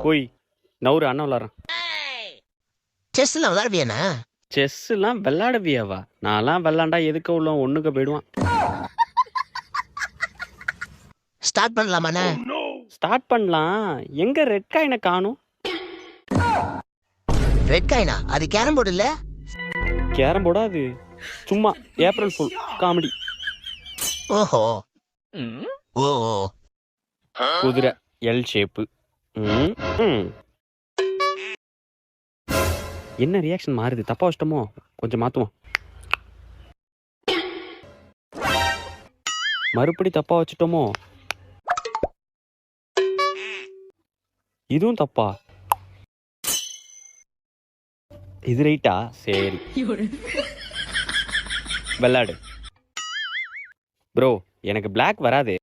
போய் நவுறு அண்ணன் விளாட்றேன். செஸ்ல விளையாடுவியாண்ணா? செஸ்லாம் விளையாடுவியாவா? நான்லாம் விளாண்டா எதுக்கு உள்ள ஒண்ணுக்கு போயிடுவான். ஸ்டார்ட் பண்ணலாமாண்ணா? ஸ்டார்ட் பண்ணலாம். எங்க ரெட் காயினை காணும்? ரெட் காயினா? அது கேரம் போர்டு இல்ல? கேரம் போர்டா அது? சும்மா ஏப்ரல் ஃபுல் காமெடி. ஓஹோ. ஓ. குதிரை எல் ஷேப்பு. என்ன ரியாக்ஷன் மாறுது? தப்பா வச்சிட்டோமோ? கொஞ்சம் மாத்துவோம். மறுபடி தப்பா வச்சுட்டோமோ? இதுவும் தப்பா? இது ரைட்டா? சரி விளையாடு ப்ரோ. எனக்கு பிளாக் வராது.